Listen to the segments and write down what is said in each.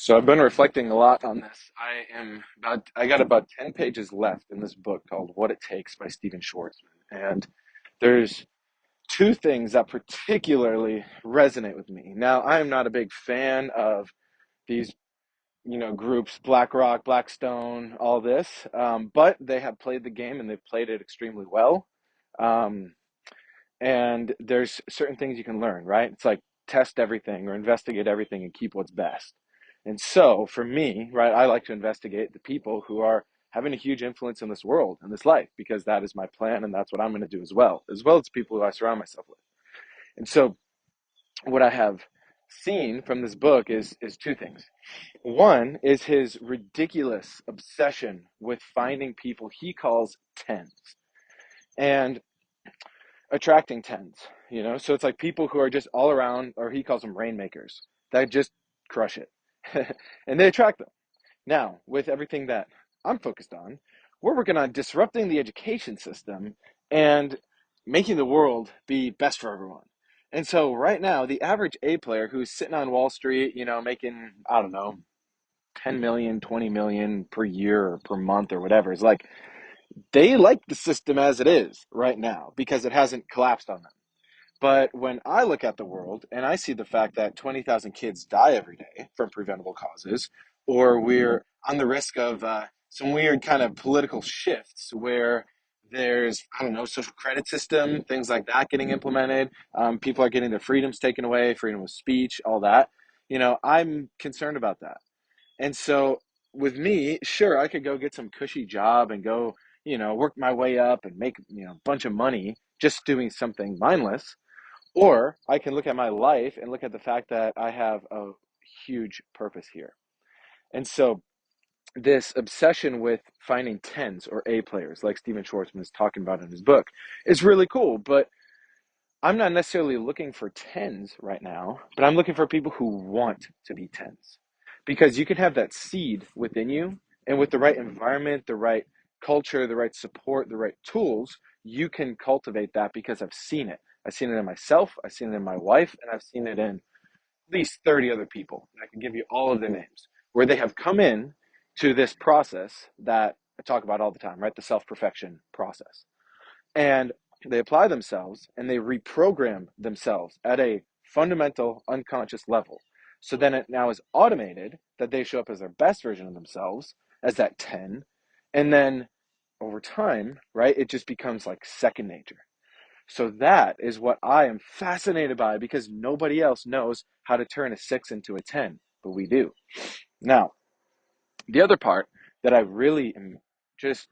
So I've been reflecting a lot on this. I got about 10 pages left in this book called What It Takes by Stephen Schwartzman. And there's two things that particularly resonate with me. Now, I am not a big fan of these, groups, BlackRock, Blackstone, all this, but they have played the game and they've played it extremely well. Um, and there's certain things you can learn, right? It's like test everything or investigate everything and keep what's best. And so for me, right, I like to investigate the people who are having a huge influence in this world and this life because that is my plan and that's what I'm going to do as well as people who I surround myself with. And so what I have seen from this book is two things. One is his ridiculous obsession with finding people he calls tens. And attracting tens, So it's like people who are just all around, or he calls them rainmakers, that just crush it. And they attract them. Now, with everything that I'm focused on, we're working on disrupting the education system and making the world be best for everyone. And so right now, the average A player who's sitting on Wall Street, making, I don't know, 10 million, 20 million per year or per month or whatever, is like, they like the system as it is right now because it hasn't collapsed on them. But when I look at the world and I see the fact that 20,000 kids die every day from preventable causes, or we're on the risk of some weird kind of political shifts where there's, I don't know, social credit system, things like that getting implemented. People are getting their freedoms taken away, freedom of speech, all that. I'm concerned about that. And so with me, sure, I could go get some cushy job and go, work my way up and make, a bunch of money just doing something mindless. Or I can look at my life and look at the fact that I have a huge purpose here. And so this obsession with finding tens or A players, like Stephen Schwartzman is talking about in his book, is really cool. But I'm not necessarily looking for tens right now, but I'm looking for people who want to be tens. Because you can have that seed within you, and with the right environment, the right culture, the right support, the right tools, you can cultivate that because I've seen it. I've seen it in myself, I've seen it in my wife, and I've seen it in at least 30 other people. And I can give you all of their names where they have come in to this process that I talk about all the time, right? The self perfection process. And they apply themselves and they reprogram themselves at a fundamental unconscious level. So then it now is automated that they show up as their best version of themselves as that 10. And then over time, right, it just becomes like second nature. So that is what I am fascinated by because nobody else knows how to turn a 6 into a 10, but we do. Now, the other part that I really am just,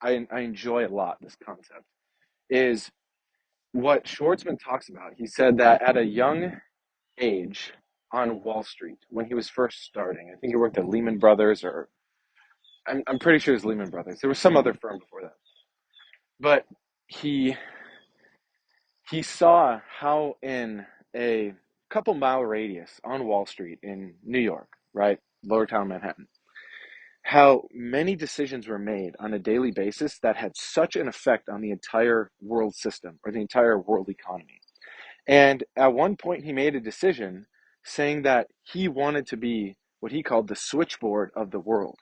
I enjoy a lot, this concept, is what Schwartzman talks about. He said that at a young age on Wall Street, when he was first starting, I think he worked at Lehman Brothers, or I'm pretty sure it was Lehman Brothers. There was some other firm before that. But he he saw how in a couple mile radius on Wall Street in New York, right, Lower Town Manhattan, how many decisions were made on a daily basis that had such an effect on the entire world system or the entire world economy. And at one point, he made a decision saying that he wanted to be what he called the switchboard of the world.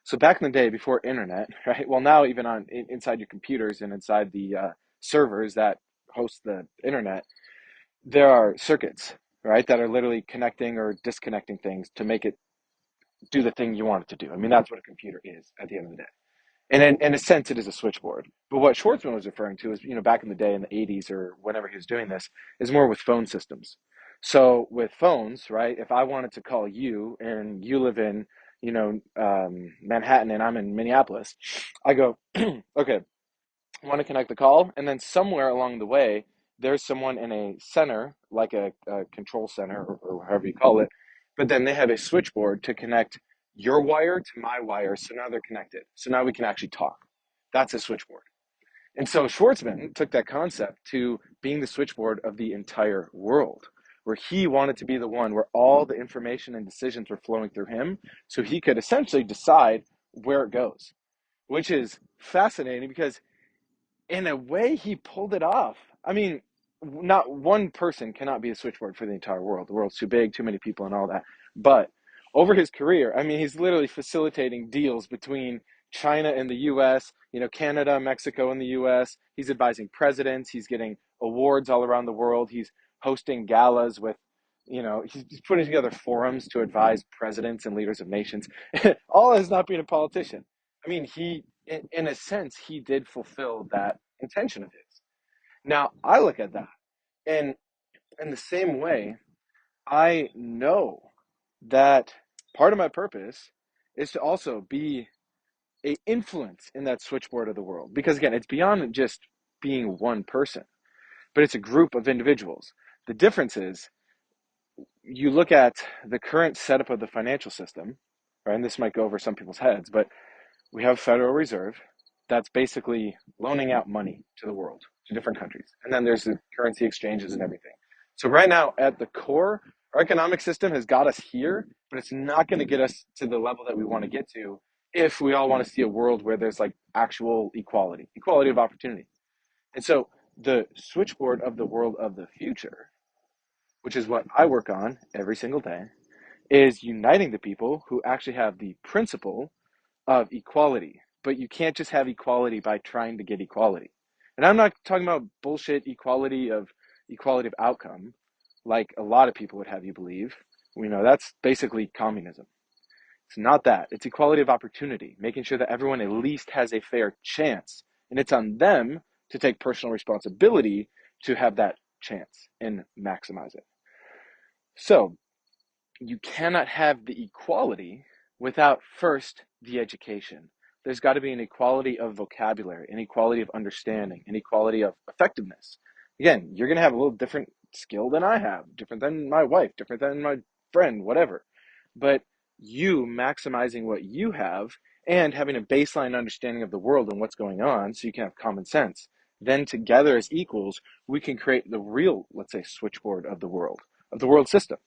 So back in the day, before internet, right? Well, now even inside your computers and inside the servers that host the internet, there are circuits, right, that are literally connecting or disconnecting things to make it do the thing you want it to do. I mean, that's what a computer is at the end of the day. And in a sense, it is a switchboard. But what Schwartzman was referring to is, back in the day in the 80s or whenever he was doing this, is more with phone systems. So with phones, right, if I wanted to call you and you live in, Manhattan and I'm in Minneapolis, I go, okay, I want to connect the call. And then somewhere along the way, there's someone in a center, like a control center or however you call it. But then they have a switchboard to connect your wire to my wire. So now they're connected. So now we can actually talk. That's a switchboard. And so Schwartzman took that concept to being the switchboard of the entire world, where he wanted to be the one where all the information and decisions were flowing through him so he could essentially decide where it goes, which is fascinating because in a way, he pulled it off. I mean, not one person cannot be a switchboard for the entire world. The world's too big, too many people, and all that. But over his career, I mean, he's literally facilitating deals between China and the US, Canada, Mexico, and the US. He's advising presidents. He's getting awards all around the world. He's hosting galas with, he's putting together forums to advise presidents and leaders of nations. All as not being a politician. I mean, in a sense, he did fulfill that intention of his. Now, I look at that, and in the same way, I know that part of my purpose is to also be a influence in that switchboard of the world. Because again, it's beyond just being one person, but it's a group of individuals. The difference is you look at the current setup of the financial system, right? And this might go over some people's heads, but we have Federal Reserve that's basically loaning out money to the world, to different countries. And then there's the currency exchanges and everything. So right now, at the core, our economic system has got us here, but it's not going to get us to the level that we want to get to if we all want to see a world where there's like actual equality of opportunity. And so the switchboard of the world of the future, which is what I work on every single day, is uniting the people who actually have the principle of equality. But you can't just have equality by trying to get equality. And I'm not talking about bullshit equality of outcome, like a lot of people would have you believe. We know that's basically communism. It's not that. It's equality of opportunity, making sure that everyone at least has a fair chance. And it's on them to take personal responsibility to have that chance and maximize it. So you cannot have the equality without first the education. There's got to be an equality of vocabulary, an equality of understanding, an equality of effectiveness. Again, you're going to have a little different skill than I have, different than my wife, different than my friend, whatever. But you maximizing what you have and having a baseline understanding of the world and what's going on so you can have common sense. Then together as equals, we can create the real, let's say, switchboard of the world system.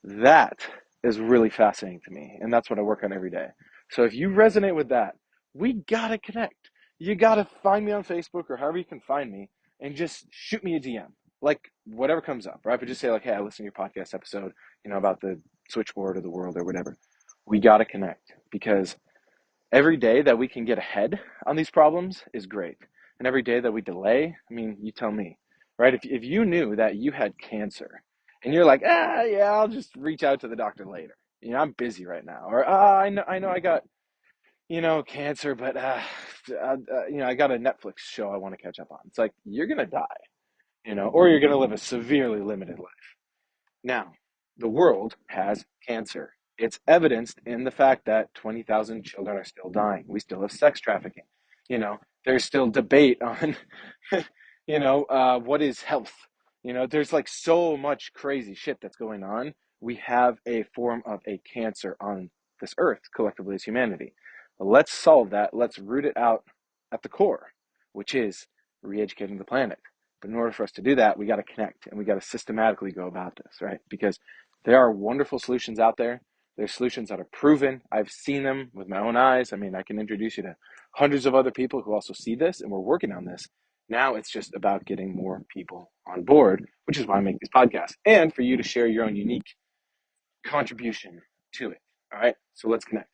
That is really fascinating to me, and that's what I work on every day. So if you resonate with that, we gotta connect. You gotta find me on Facebook or however you can find me, and just shoot me a DM, like whatever comes up, right? But just say like, "Hey, I listened to your podcast episode, about the switchboard of the world or whatever." We gotta connect because every day that we can get ahead on these problems is great. And every day that we delay, I mean, you tell me, right? If you knew that you had cancer and you're like, yeah, I'll just reach out to the doctor later. I'm busy right now. Or, I know I got, cancer, but, I got a Netflix show I want to catch up on. It's like, you're going to die, or you're going to live a severely limited life. Now, the world has cancer. It's evidenced in the fact that 20,000 children are still dying. We still have sex trafficking. There's still debate on, what is health. There's like so much crazy shit that's going on. We have a form of a cancer on this earth collectively as humanity. Let's solve that. Let's root it out at the core, which is re-educating the planet. But in order for us to do that, we got to connect and we got to systematically go about this, right? Because there are wonderful solutions out there. There's solutions that are proven. I've seen them with my own eyes. I mean, I can introduce you to hundreds of other people who also see this, and we're working on this. Now it's just about getting more people on board, which is why I make these podcasts, and for you to share your own unique contribution to it. All right, so let's connect.